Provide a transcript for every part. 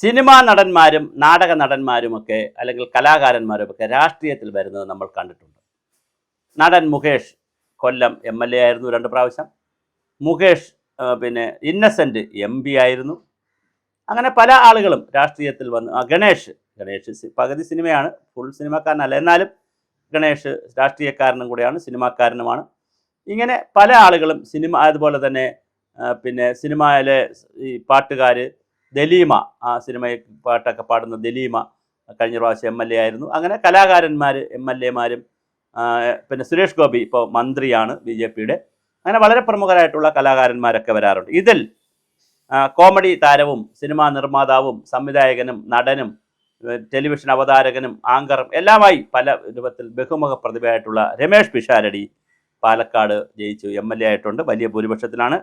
Cinema നടന്മാരും നാടക നടന്മാരുമൊക്കെ അല്ലെങ്കിൽ കലാകാരന്മാരുമൊക്കെ രാഷ്ട്രീയത്തിൽ വരുന്നത് നമ്മൾ കണ്ടിട്ടുണ്ട്. നടൻ മുകേഷ് കൊല്ലം MLA ആയിരുന്നു 2 പ്രാവശ്യം. മുകേഷ് ഇന്നസെൻ്റ് MP ആയിരുന്നു. അങ്ങനെ പല ആളുകളും രാഷ്ട്രീയത്തിൽ വന്ന്. ഗണേഷ് പകുതി സിനിമയാണ്, ഫുൾ സിനിമാക്കാരനല്ല, എന്നാലും ഗണേഷ് രാഷ്ട്രീയക്കാരനും കൂടെയാണ്, സിനിമാക്കാരനുമാണ്. ഇങ്ങനെ പല ആളുകളും അതുപോലെ തന്നെ സിനിമയിലെ ഈ പാട്ടുകാർ ദലീമ, ആ സിനിമയിൽ പാട്ടൊക്കെ പാടുന്ന ദലീമ കഴിഞ്ഞ പ്രാവശ്യം MLA ആയിരുന്നു. അങ്ങനെ കലാകാരന്മാർ MLA മാരും സുരേഷ് ഗോപി ഇപ്പോൾ മന്ത്രിയാണ് BJPയുടെ. അങ്ങനെ വളരെ പ്രമുഖരായിട്ടുള്ള കലാകാരന്മാരൊക്കെ വരാറുണ്ട്. ഇതിൽ കോമഡി താരവും സിനിമാ നിർമ്മാതാവും സംവിധായകനും നടനും ടെലിവിഷൻ അവതാരകനും ആങ്കറും എല്ലാമായി പല രൂപത്തിൽ ബഹുമുഖ പ്രതിഭയായിട്ടുള്ള രമേഷ് പിഷാരടി പാലക്കാട് ജയിച്ചു MLA ആയിട്ടുണ്ട്. വലിയ ഭൂരിപക്ഷത്തിലാണ്.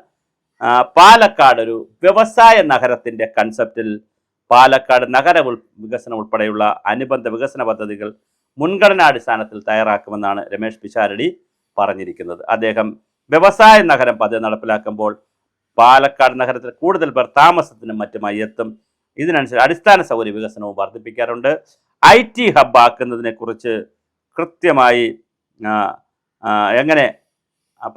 പാലക്കാട് ഒരു വ്യവസായ നഗരത്തിൻ്റെ കൺസെപ്റ്റിൽ പാലക്കാട് നഗര വികസനം ഉൾപ്പെടെയുള്ള അനുബന്ധ വികസന പദ്ധതികൾ മുൻഗണനാടിസ്ഥാനത്തിൽ തയ്യാറാക്കുമെന്നാണ് രമേഷ് പിഷാരടി പറഞ്ഞിരിക്കുന്നത്. അദ്ദേഹം വ്യവസായ നഗരം പദ്ധതി നടപ്പിലാക്കുമ്പോൾ പാലക്കാട് നഗരത്തിൽ കൂടുതൽ പേർ താമസത്തിനും മറ്റുമായി എത്തും. ഇതിനനുസരിച്ച് അടിസ്ഥാന സൗകര്യ വികസനവും വർദ്ധിപ്പിക്കാറുണ്ട്. IT ഹബ്ബാക്കുന്നതിനെക്കുറിച്ച് കൃത്യമായി എങ്ങനെ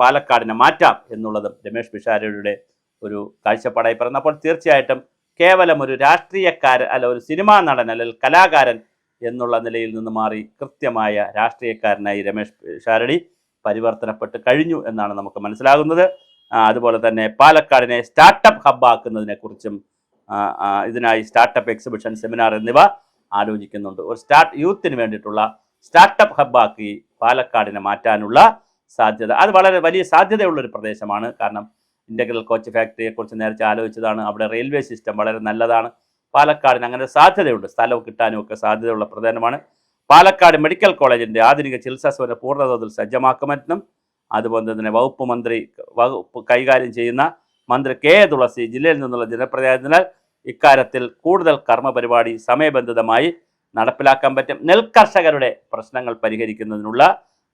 പാലക്കാടിനെ മാറ്റാം എന്നുള്ളതും രമേഷ് പിഷാരടിയുടെ ഒരു കാഴ്ചപ്പാടായി പറയുന്നത്. അപ്പോൾ തീർച്ചയായിട്ടും കേവലം ഒരു രാഷ്ട്രീയക്കാരൻ അല്ല, ഒരു സിനിമാ നടൻ അല്ലെങ്കിൽ കലാകാരൻ എന്നുള്ള നിലയിൽ നിന്ന് മാറി കൃത്യമായ രാഷ്ട്രീയക്കാരനായി രമേഷ് പിഷാരടി പരിവർത്തനപ്പെട്ട് കഴിഞ്ഞു എന്നാണ് നമുക്ക് മനസ്സിലാകുന്നത്. അതുപോലെ തന്നെ പാലക്കാടിനെ സ്റ്റാർട്ടപ്പ് ഹബ്ബാക്കുന്നതിനെക്കുറിച്ചും ഇതിനായി സ്റ്റാർട്ടപ്പ് എക്സിബിഷൻ, സെമിനാർ എന്നിവ ആലോചിക്കുന്നുണ്ട്. ഒരു യൂത്തിന് വേണ്ടിയിട്ടുള്ള സ്റ്റാർട്ടപ്പ് ഹബ്ബാക്കി പാലക്കാടിനെ മാറ്റാനുള്ള സാധ്യത, അത് വളരെ വലിയ സാധ്യതയുള്ളൊരു പ്രദേശമാണ്. കാരണം ഇൻ്റഗ്രൽ കോച്ച് ഫാക്ടറിയെക്കുറിച്ച് നേരത്തെ ആലോചിച്ചതാണ്. അവിടെ റെയിൽവേ സിസ്റ്റം വളരെ നല്ലതാണ്. പാലക്കാടിന് അങ്ങനെ സാധ്യതയുണ്ട്. സ്ഥലവും കിട്ടാനും ഒക്കെ സാധ്യതയുള്ള പ്രധാനമാണ്. പാലക്കാട് മെഡിക്കൽ കോളേജിൻ്റെ ആധുനിക ചികിത്സാ സൗകര്യം പൂർണ്ണതോതിൽ സജ്ജമാക്കുമെന്നും അതുപോലെ തന്നെ വകുപ്പ് കൈകാര്യം ചെയ്യുന്ന മന്ത്രി K. തുളസി ജില്ലയിൽ നിന്നുള്ള ജനപ്രതിനിധിയായതിനാൽ ഇക്കാര്യത്തിൽ കൂടുതൽ കർമ്മ പരിപാടി സമയബന്ധിതമായി നടപ്പിലാക്കാൻ പറ്റും. നെൽകർഷകരുടെ പ്രശ്നങ്ങൾ പരിഹരിക്കുന്നതിനുള്ള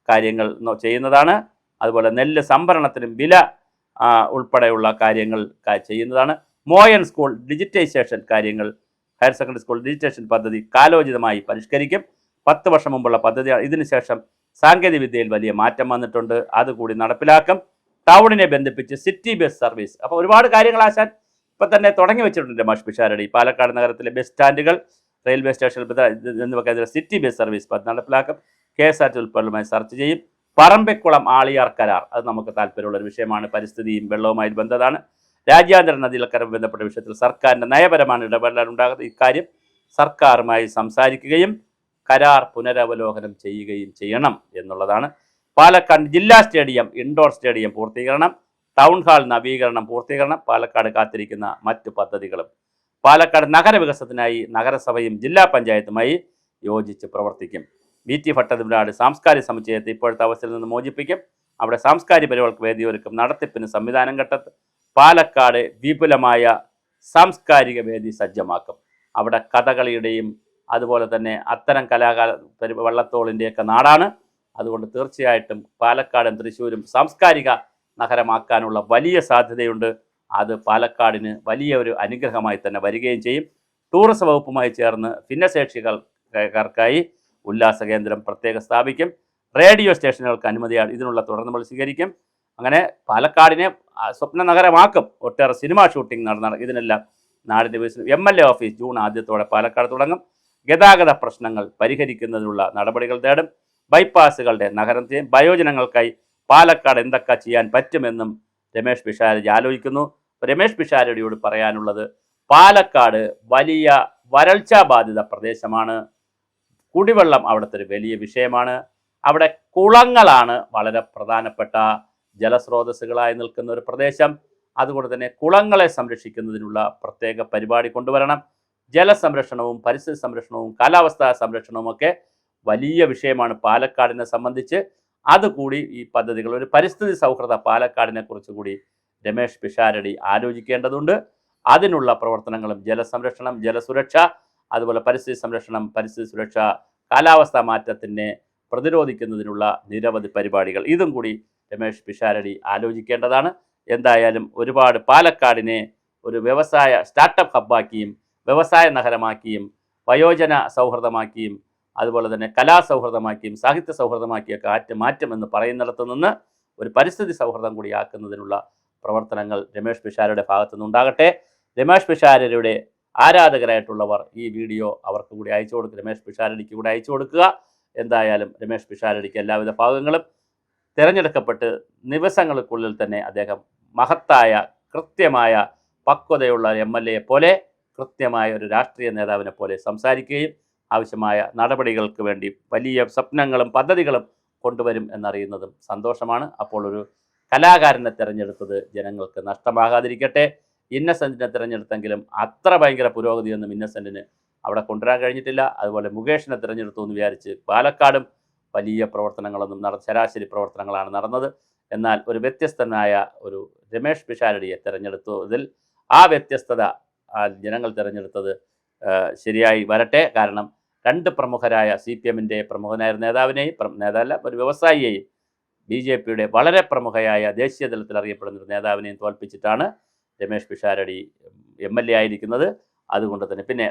കാര്യങ്ങൾ ചെയ്യുന്നതാണ്. അതുപോലെ നെല്ല് സംഭരണത്തിനും വില ഉൾപ്പെടെയുള്ള കാര്യങ്ങൾ ചെയ്യുന്നതാണ്. മോയൻ സ്കൂൾ ഡിജിറ്റൈസേഷൻ കാര്യങ്ങൾ, ഹയർ സെക്കൻഡറി സ്കൂൾ ഡിജിറ്റൈസേഷൻ പദ്ധതി കാലോചിതമായി പരിഷ്കരിക്കും. 10 വർഷം മുമ്പുള്ള പദ്ധതിയാണ്. ഇതിനുശേഷം സാങ്കേതിക വിദ്യയിൽ വലിയ മാറ്റം വന്നിട്ടുണ്ട്, അതുകൂടി നടപ്പിലാക്കും. ടൗണിനെ ബന്ധിപ്പിച്ച് സിറ്റി ബസ് സർവീസ്. അപ്പോൾ ഒരുപാട് കാര്യങ്ങൾ ആശാൻ ഇപ്പം തന്നെ തുടങ്ങി വെച്ചിട്ടുണ്ട് രമേഷ് പിഷാരടി. പാലക്കാട് നഗരത്തിലെ ബസ് സ്റ്റാൻഡുകൾ, റെയിൽവേ സ്റ്റേഷൻ എന്നിവയ്ക്കെതിരെ സിറ്റി ബസ് സർവീസ് പദ്ധതി നടപ്പിലാക്കും. KSRT ഉൾപ്പെടെയുമായി ചർച്ച ചെയ്യും. പറമ്പിക്കുളം ആളിയാർ കരാർ, അത് നമുക്ക് താല്പര്യമുള്ളൊരു വിഷയമാണ്. പരിസ്ഥിതിയും വെള്ളവുമായി ബന്ധമാണ്. രാജ്യാന്തര നദീകരം ബന്ധപ്പെട്ട വിഷയത്തിൽ സർക്കാരിൻ്റെ നയപരമായ ഇടപെടലുണ്ടാകുന്നത്. ഇക്കാര്യം സർക്കാരുമായി സംസാരിക്കുകയും കരാർ പുനരവലോകനം ചെയ്യുകയും ചെയ്യണം എന്നുള്ളതാണ്. പാലക്കാട് ജില്ലാ സ്റ്റേഡിയം, ഇൻഡോർ സ്റ്റേഡിയം പൂർത്തീകരണം, ടൗൺ ഹാൾ നവീകരണം പൂർത്തീകരണം, പാലക്കാട് കാത്തിരിക്കുന്ന മറ്റു പദ്ധതികളും. പാലക്കാട് നഗരവികസനത്തിനായി നഗരസഭയും ജില്ലാ പഞ്ചായത്തുമായി യോജിച്ച് പ്രവർത്തിക്കും. VT ഭട്ടതിരാട് സാംസ്കാരിക സമുച്ചയത്തെ ഇപ്പോഴത്തെ അവസ്ഥയിൽ നിന്ന് മോചിപ്പിക്കും. അവിടെ സാംസ്കാരിക പരിപാടികൾക്ക് വേദിയൊരുക്കും. നടത്തിപ്പിന് സംവിധാനം കണ്ടെത്തും. പാലക്കാട് വിപുലമായ സാംസ്കാരിക വേദി സജ്ജമാക്കും. അവിടെ കഥകളിയുടെയും അതുപോലെ തന്നെ അത്തരം വള്ളത്തോളിൻ്റെയൊക്കെ നാടാണ്. അതുകൊണ്ട് തീർച്ചയായിട്ടും പാലക്കാടും തൃശ്ശൂരും സാംസ്കാരിക നഗരമാക്കാനുള്ള വലിയ സാധ്യതയുണ്ട്. അത് പാലക്കാടിന് വലിയ ഒരു അനുഗ്രഹമായി തന്നെ വരികയും ചെയ്യും. ടൂറിസം വകുപ്പുമായി ചേർന്ന് ഭിന്നശേഷികൾക്കായി ഉല്ലാസ കേന്ദ്രം പ്രത്യേകം സ്ഥാപിക്കും. റേഡിയോ സ്റ്റേഷനുകൾക്ക് അനുമതിയാണ്, ഇതിനുള്ള തുടർ നമ്മൾ സ്വീകരിക്കും. അങ്ങനെ പാലക്കാടിനെ സ്വപ്ന നഗരമാക്കും. ഒട്ടേറെ സിനിമാ ഷൂട്ടിംഗ് നടന്ന ഇതിനെല്ലാം നാടിൻ്റെ വികസനം. MLA ഓഫീസ് ജൂൺ ആദ്യത്തോടെ പാലക്കാട് തുടങ്ങും. ഗതാഗത പ്രശ്നങ്ങൾ പരിഹരിക്കുന്നതിനുള്ള നടപടികൾ തേടും. ബൈപ്പാസുകളുടെ നഗരം ചെയ്യും. വയോജനങ്ങൾക്കായി പാലക്കാട് എന്തൊക്കെ ചെയ്യാൻ പറ്റുമെന്നും രമേഷ് പിഷാരടി ആലോചിക്കുന്നു. രമേഷ് പിഷാരടിയോട് പറയാനുള്ളത്, പാലക്കാട് വലിയ വരൾച്ചാ ബാധിത പ്രദേശമാണ്. കുടിവെള്ളം അവിടുത്തെ ഒരു വലിയ വിഷയമാണ്. അവിടെ കുളങ്ങളാണ് വളരെ പ്രധാനപ്പെട്ട ജലസ്രോതസ്സുകളായി നിൽക്കുന്ന ഒരു പ്രദേശം. അതുകൊണ്ട് തന്നെ കുളങ്ങളെ സംരക്ഷിക്കുന്നതിനുള്ള പ്രത്യേക പരിപാടി കൊണ്ടുവരണം. ജലസംരക്ഷണവും പരിസ്ഥിതി സംരക്ഷണവും കാലാവസ്ഥാ സംരക്ഷണവും ഒക്കെ വലിയ വിഷയമാണ് പാലക്കാടിനെ സംബന്ധിച്ച്. അതുകൂടി ഈ പദ്ധതികൾ, ഒരു പരിസ്ഥിതി സൗഹൃദ പാലക്കാടിനെ കുറിച്ച് കൂടി രമേഷ് പിഷാരടി ആലോചിക്കേണ്ടതുണ്ട്. അതിനുള്ള പ്രവർത്തനങ്ങളും ജലസംരക്ഷണം, ജലസുരക്ഷ, അതുപോലെ പരിസ്ഥിതി സംരക്ഷണം, പരിസ്ഥിതി സുരക്ഷ, കാലാവസ്ഥാ മാറ്റത്തിനെ പ്രതിരോധിക്കുന്നതിനുള്ള നിരവധി പരിപാടികൾ, ഇതും കൂടി രമേഷ് പിഷാരടി ആലോചിക്കേണ്ടതാണ്. എന്തായാലും ഒരുപാട് പാലക്കാടിനെ ഒരു വ്യവസായ സ്റ്റാർട്ടപ്പ് ഹബ്ബാക്കിയും വ്യവസായ നഗരമാക്കിയും വയോജന സൗഹൃദമാക്കിയും അതുപോലെ തന്നെ കലാസൗഹൃദമാക്കിയും സാഹിത്യ സൗഹൃദമാക്കിയൊക്കെ മാറ്റമെന്ന് പറയുന്നിടത്തു നിന്ന് ഒരു പരിസ്ഥിതി സൗഹൃദം കൂടിയാക്കുന്നതിനുള്ള പ്രവർത്തനങ്ങൾ രമേഷ് പിഷാരയുടെ ഭാഗത്തു നിന്നുണ്ടാകട്ടെ. രമേഷ് പിഷാരയുടെ ആരാധകരായിട്ടുള്ളവർ ഈ വീഡിയോ അവർക്ക് കൂടി അയച്ചു കൊടുക്കുക, രമേഷ് പിഷാരടിക്ക് കൂടി അയച്ചു കൊടുക്കുക. എന്തായാലും രമേഷ് പിഷാരടിക്ക് എല്ലാവിധ ഭാഗങ്ങളും തിരഞ്ഞെടുക്കപ്പെട്ട് ദിവസങ്ങൾക്കുള്ളിൽ തന്നെ അദ്ദേഹം മഹത്തായ കൃത്യമായ പക്വതയുള്ള MLA പോലെ കൃത്യമായ ഒരു രാഷ്ട്രീയ നേതാവിനെ പോലെ സംസാരിക്കുകയും ആവശ്യമായ നടപടികൾക്ക് വേണ്ടി വലിയ സ്വപ്നങ്ങളും പദ്ധതികളും കൊണ്ടുവരും എന്നറിയുന്നതും സന്തോഷമാണ്. അപ്പോൾ ഒരു കലാകാരനെ തിരഞ്ഞെടുത്തത് ജനങ്ങൾക്ക് നഷ്ടമാകാതിരിക്കട്ടെ. ഇന്നസെൻറ്റിനെ തിരഞ്ഞെടുത്തെങ്കിലും അത്ര ഭയങ്കര പുരോഗതിയൊന്നും ഇന്നസെൻറ്റിന് അവിടെ കൊണ്ടുവരാൻ കഴിഞ്ഞിട്ടില്ല. അതുപോലെ മുകേഷിനെ തിരഞ്ഞെടുത്തു എന്ന് വിചാരിച്ച് പാലക്കാടും വലിയ പ്രവർത്തനങ്ങളൊന്നും ശരാശരി പ്രവർത്തനങ്ങളാണ് നടന്നത്. എന്നാൽ ഒരു വ്യത്യസ്തനായ ഒരു രമേഷ് പിഷാരടിയെ തിരഞ്ഞെടുത്തതിൽ ആ വ്യത്യസ്തത ജനങ്ങൾ തിരഞ്ഞെടുത്തത് ശരിയായി വരട്ടെ. കാരണം രണ്ട് പ്രമുഖരായ CPMൻ്റെ പ്രമുഖനായ നേതാവിനെയും നേതാവല്ല ഒരു വ്യവസായിയെയും BJPയുടെ വളരെ പ്രമുഖയായ ദേശീയ തലത്തിൽ അറിയപ്പെടുന്ന ഒരു നേതാവിനെയും തോൽപ്പിച്ചിട്ടാണ് രമേഷ് പിഷാരടി MLA ആയിരിക്കുന്നത്. അതുകൊണ്ട് തന്നെ പിന്നെ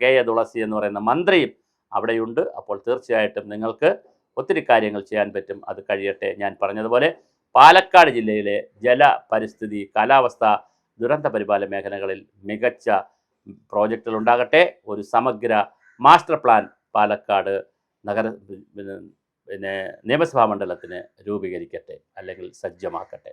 KA തുളസി എന്ന് പറയുന്ന മന്ത്രിയും അവിടെയുണ്ട്. അപ്പോൾ തീർച്ചയായിട്ടും നിങ്ങൾക്ക് ഒത്തിരി കാര്യങ്ങൾ ചെയ്യാൻ പറ്റും. അത് കഴിയട്ടെ. ഞാൻ പറഞ്ഞതുപോലെ പാലക്കാട് ജില്ലയിലെ ജല പരിസ്ഥിതി കാലാവസ്ഥ ദുരന്ത പരിപാലന മേഖലകളിൽ മികച്ച പ്രോജക്റ്റുകൾ ഉണ്ടാകട്ടെ. ഒരു സമഗ്ര മാസ്റ്റർ പ്ലാൻ പാലക്കാട് നിയമസഭാ മണ്ഡലത്തിന് രൂപീകരിക്കട്ടെ അല്ലെങ്കിൽ സജ്ജമാക്കട്ടെ.